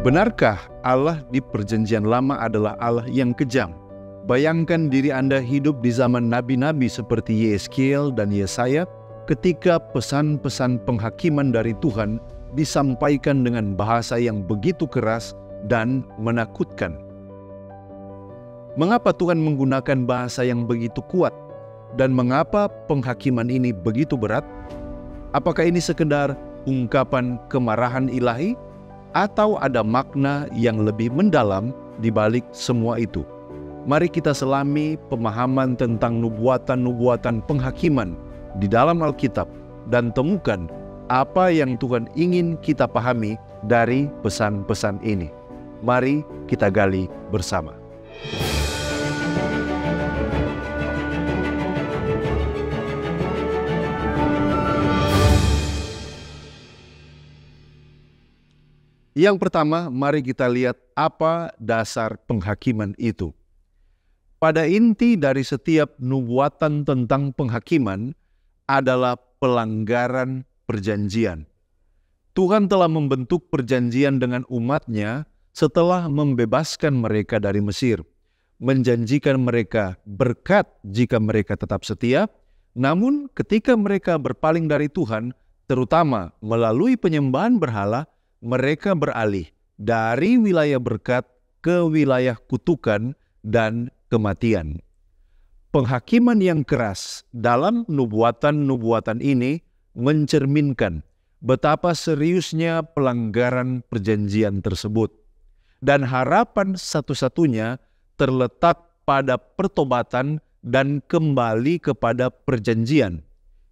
Benarkah Allah di Perjanjian Lama adalah Allah yang kejam? Bayangkan diri Anda hidup di zaman nabi-nabi seperti Yeskiel dan Yesaya ketika pesan-pesan penghakiman dari Tuhan disampaikan dengan bahasa yang begitu keras dan menakutkan. Mengapa Tuhan menggunakan bahasa yang begitu kuat? Dan mengapa penghakiman ini begitu berat? Apakah ini sekedar ungkapan kemarahan ilahi? Atau ada makna yang lebih mendalam di balik semua itu? Mari kita selami pemahaman tentang nubuatan-nubuatan penghakiman di dalam Alkitab dan temukan apa yang Tuhan ingin kita pahami dari pesan-pesan ini. Mari kita gali bersama. Yang pertama, mari kita lihat apa dasar penghakiman itu. Pada inti dari setiap nubuatan tentang penghakiman adalah pelanggaran perjanjian. Tuhan telah membentuk perjanjian dengan umat-Nya setelah membebaskan mereka dari Mesir, menjanjikan mereka berkat jika mereka tetap setia, namun ketika mereka berpaling dari Tuhan, terutama melalui penyembahan berhala, mereka beralih dari wilayah berkat ke wilayah kutukan dan kematian. Penghakiman yang keras dalam nubuatan-nubuatan ini mencerminkan betapa seriusnya pelanggaran perjanjian tersebut. Dan harapan satu-satunya terletak pada pertobatan dan kembali kepada perjanjian.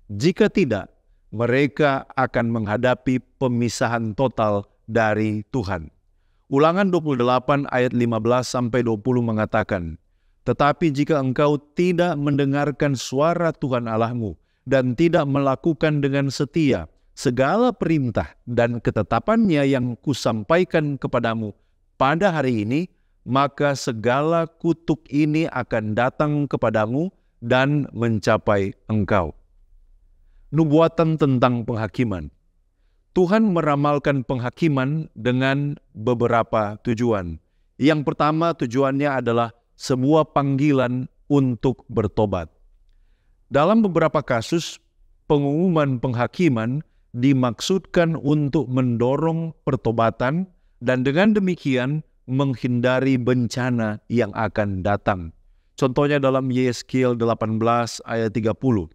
Jika tidak, mereka akan menghadapi pemisahan total dari Tuhan. Ulangan 28 ayat 15-20 mengatakan, "Tetapi jika engkau tidak mendengarkan suara Tuhan Allahmu dan tidak melakukan dengan setia segala perintah dan ketetapannya yang kusampaikan kepadamu pada hari ini, maka segala kutuk ini akan datang kepadamu dan mencapai engkau." Nubuatan tentang penghakiman. Tuhan meramalkan penghakiman dengan beberapa tujuan. Yang pertama, tujuannya adalah sebuah panggilan untuk bertobat. Dalam beberapa kasus, pengumuman penghakiman dimaksudkan untuk mendorong pertobatan dan dengan demikian menghindari bencana yang akan datang. Contohnya dalam Yeskiel 18 ayat 30.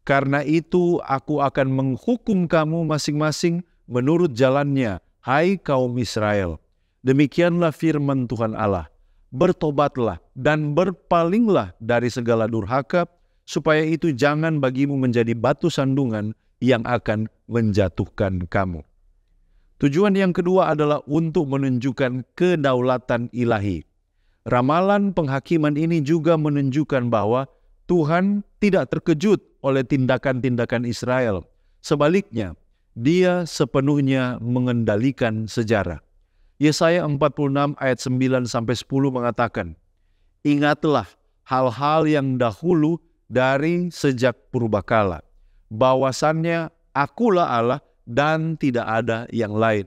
"Karena itu aku akan menghukum kamu masing-masing menurut jalannya, hai kaum Israel. Demikianlah firman Tuhan Allah. Bertobatlah dan berpalinglah dari segala durhaka, supaya itu jangan bagimu menjadi batu sandungan yang akan menjatuhkan kamu." Tujuan yang kedua adalah untuk menunjukkan kedaulatan ilahi. Ramalan penghakiman ini juga menunjukkan bahwa Tuhan tidak terkejut oleh tindakan-tindakan Israel. Sebaliknya, Dia sepenuhnya mengendalikan sejarah. Yesaya 46 ayat 9-10 mengatakan, "Ingatlah hal-hal yang dahulu dari sejak purbakala, bahwasannya akulah Allah dan tidak ada yang lain.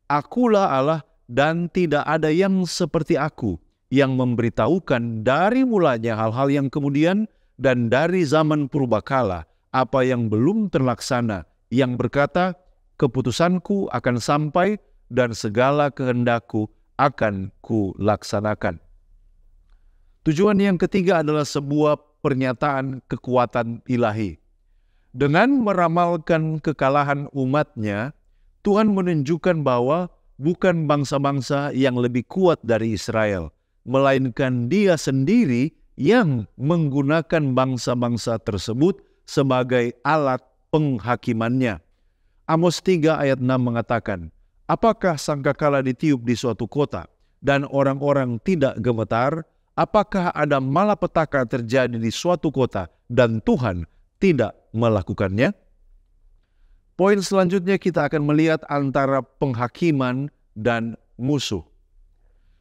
Akulah Allah dan tidak ada yang seperti aku, yang memberitahukan dari mulanya hal-hal yang kemudian dan dari zaman purbakala apa yang belum terlaksana, yang berkata, keputusanku akan sampai dan segala kehendakku akan kulaksanakan." Tujuan yang ketiga adalah sebuah pernyataan kekuatan ilahi. Dengan meramalkan kekalahan umat-Nya, Tuhan menunjukkan bahwa bukan bangsa-bangsa yang lebih kuat dari Israel, melainkan Dia sendiri yang menggunakan bangsa-bangsa tersebut sebagai alat penghakimannya. Amos 3 ayat 6 mengatakan, "Apakah sangkakala ditiup di suatu kota dan orang-orang tidak gemetar? Apakah ada malapetaka terjadi di suatu kota dan Tuhan tidak melakukannya?" Poin selanjutnya kita akan melihat antara penghakiman dan musuh.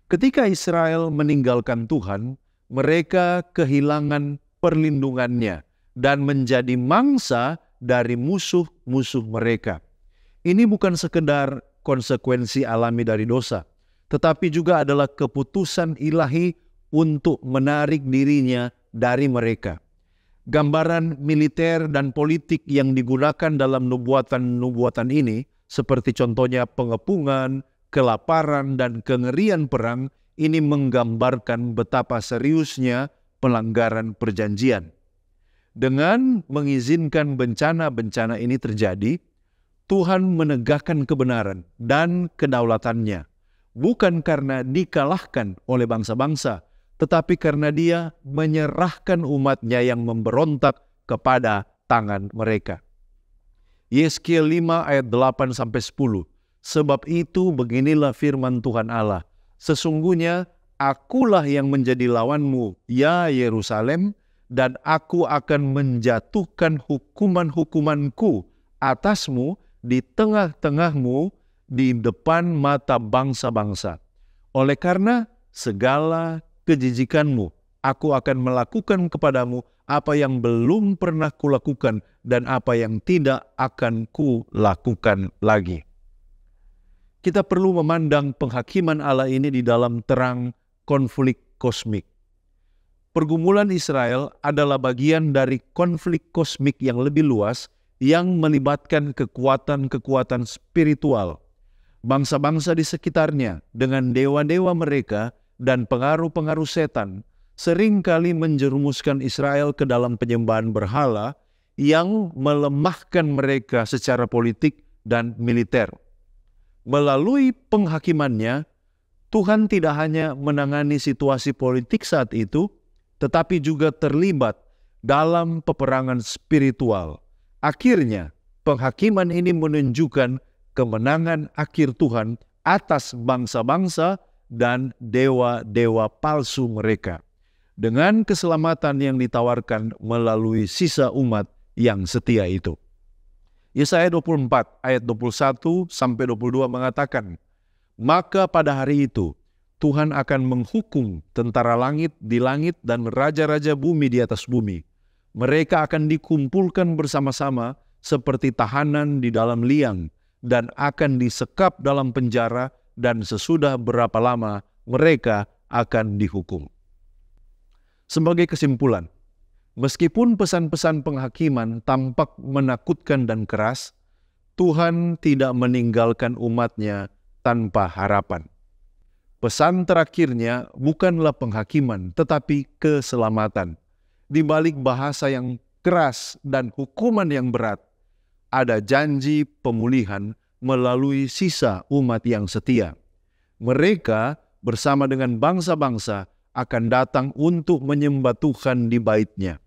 Ketika Israel meninggalkan Tuhan, mereka kehilangan perlindungannya dan menjadi mangsa dari musuh-musuh mereka. Ini bukan sekedar konsekuensi alami dari dosa, tetapi juga adalah keputusan ilahi untuk menarik dirinya dari mereka. Gambaran militer dan politik yang digunakan dalam nubuatan-nubuatan ini, seperti contohnya pengepungan, kelaparan, dan kengerian perang, ini menggambarkan betapa seriusnya pelanggaran perjanjian. Dengan mengizinkan bencana-bencana ini terjadi, Tuhan menegakkan kebenaran dan kedaulatannya, bukan karena dikalahkan oleh bangsa-bangsa, tetapi karena Dia menyerahkan umat-Nya yang memberontak kepada tangan mereka. Yeskiel 5 ayat 8-10. Sebab itu beginilah firman Tuhan Allah, sesungguhnya akulah yang menjadi lawanmu, ya Yerusalem, dan aku akan menjatuhkan hukuman-hukumanku atasmu di tengah-tengahmu di depan mata bangsa-bangsa. Oleh karena segala kejijikanmu, aku akan melakukan kepadamu apa yang belum pernah kulakukan dan apa yang tidak akan kulakukan lagi. Kita perlu memandang penghakiman Allah ini di dalam terang konflik kosmik. Pergumulan Israel adalah bagian dari konflik kosmik yang lebih luas yang melibatkan kekuatan-kekuatan spiritual. Bangsa-bangsa di sekitarnya dengan dewa-dewa mereka dan pengaruh-pengaruh setan seringkali menjerumuskan Israel ke dalam penyembahan berhala yang melemahkan mereka secara politik dan militer. Melalui penghakimannya, Tuhan tidak hanya menangani situasi politik saat itu, tetapi juga terlibat dalam peperangan spiritual. Akhirnya, penghakiman ini menunjukkan kemenangan akhir Tuhan atas bangsa-bangsa dan dewa-dewa palsu mereka, dengan keselamatan yang ditawarkan melalui sisa umat yang setia itu. Yesaya 24 ayat 21-22 mengatakan, maka pada hari itu Tuhan akan menghukum tentara langit di langit dan raja-raja bumi di atas bumi. Mereka akan dikumpulkan bersama-sama seperti tahanan di dalam liang dan akan disekap dalam penjara, dan sesudah berapa lama mereka akan dihukum. Sebagai kesimpulan, meskipun pesan-pesan penghakiman tampak menakutkan dan keras, Tuhan tidak meninggalkan umat-Nya tanpa harapan. Pesan terakhirnya bukanlah penghakiman, tetapi keselamatan. Di balik bahasa yang keras dan hukuman yang berat, ada janji pemulihan melalui sisa umat yang setia. Mereka bersama dengan bangsa-bangsa akan datang untuk menyembah Tuhan di bait-Nya.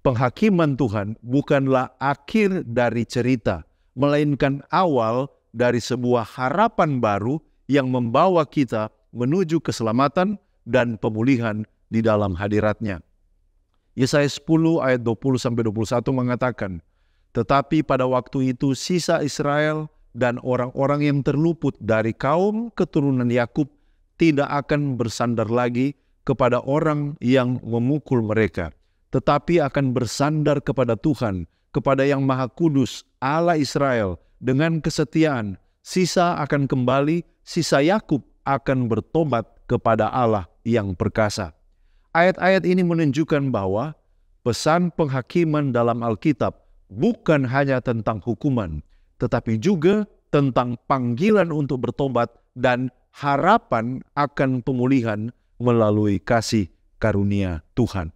Penghakiman Tuhan bukanlah akhir dari cerita, melainkan awal dari sebuah harapan baru yang membawa kita menuju keselamatan dan pemulihan di dalam hadirat-Nya. Yesaya 10 ayat 20-21 mengatakan, tetapi pada waktu itu sisa Israel dan orang-orang yang terluput dari kaum keturunan Yakub tidak akan bersandar lagi kepada orang yang memukul mereka, tetapi akan bersandar kepada Tuhan, kepada Yang Maha Kudus, Allah Israel, dengan kesetiaan. Sisa akan kembali, sisa Yakub akan bertobat kepada Allah yang perkasa. Ayat-ayat ini menunjukkan bahwa pesan penghakiman dalam Alkitab bukan hanya tentang hukuman, tetapi juga tentang panggilan untuk bertobat dan harapan akan pemulihan melalui kasih karunia Tuhan.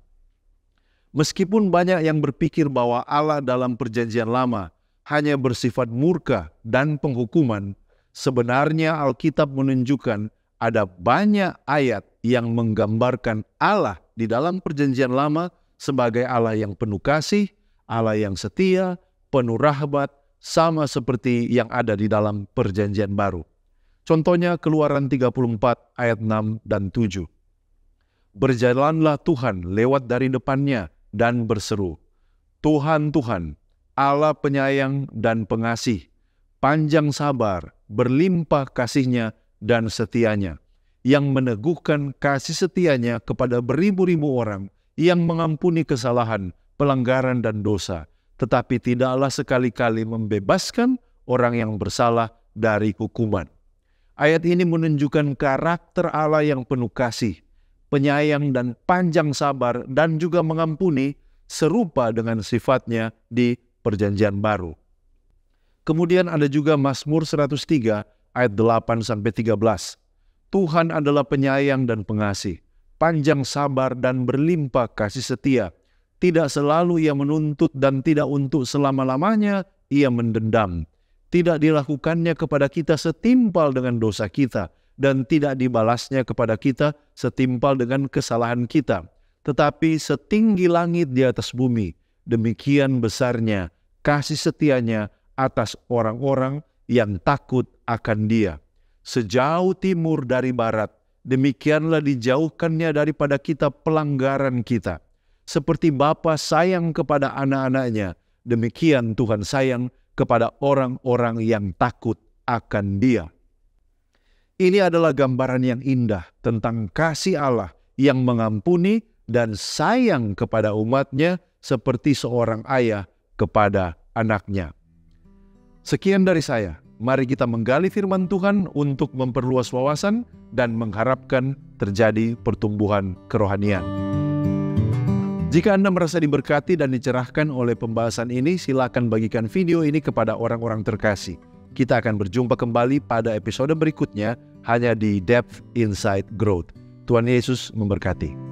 Meskipun banyak yang berpikir bahwa Allah dalam Perjanjian Lama hanya bersifat murka dan penghukuman, sebenarnya Alkitab menunjukkan ada banyak ayat yang menggambarkan Allah di dalam Perjanjian Lama sebagai Allah yang penuh kasih, Allah yang setia, penuh rahmat, sama seperti yang ada di dalam Perjanjian Baru. Contohnya Keluaran 34 ayat 6 dan 7. Berjalanlah Tuhan lewat dari depannya dan berseru, Tuhan, Tuhan, Allah penyayang dan pengasih, panjang sabar, berlimpah kasih-Nya dan setianya, yang meneguhkan kasih setianya kepada beribu-ribu orang, yang mengampuni kesalahan, pelanggaran dan dosa, tetapi tidaklah sekali-kali membebaskan orang yang bersalah dari hukuman. Ayat ini menunjukkan karakter Allah yang penuh kasih, penyayang dan panjang sabar, dan juga mengampuni, serupa dengan sifatnya di Perjanjian Baru. Kemudian ada juga Mazmur 103 ayat 8-13. Tuhan adalah penyayang dan pengasih, panjang sabar dan berlimpah kasih setia. Tidak selalu ia menuntut dan tidak untuk selama-lamanya ia mendendam. Tidak dilakukannya kepada kita setimpal dengan dosa kita, dan tidak dibalasnya kepada kita setimpal dengan kesalahan kita. Tetapi setinggi langit di atas bumi, demikian besarnya kasih setianya atas orang-orang yang takut akan Dia. Sejauh timur dari barat, demikianlah dijauhkannya daripada kita pelanggaran kita. Seperti Bapa sayang kepada anak-anaknya, demikian Tuhan sayang kepada orang-orang yang takut akan Dia. Ini adalah gambaran yang indah tentang kasih Allah yang mengampuni dan sayang kepada umatnya seperti seorang ayah kepada anaknya. Sekian dari saya. Mari kita menggali firman Tuhan untuk memperluas wawasan dan mengharapkan terjadi pertumbuhan kerohanian. Jika Anda merasa diberkati dan dicerahkan oleh pembahasan ini, silakan bagikan video ini kepada orang-orang terkasih. Kita akan berjumpa kembali pada episode berikutnya hanya di Depth Insight Growth. Tuhan Yesus memberkati.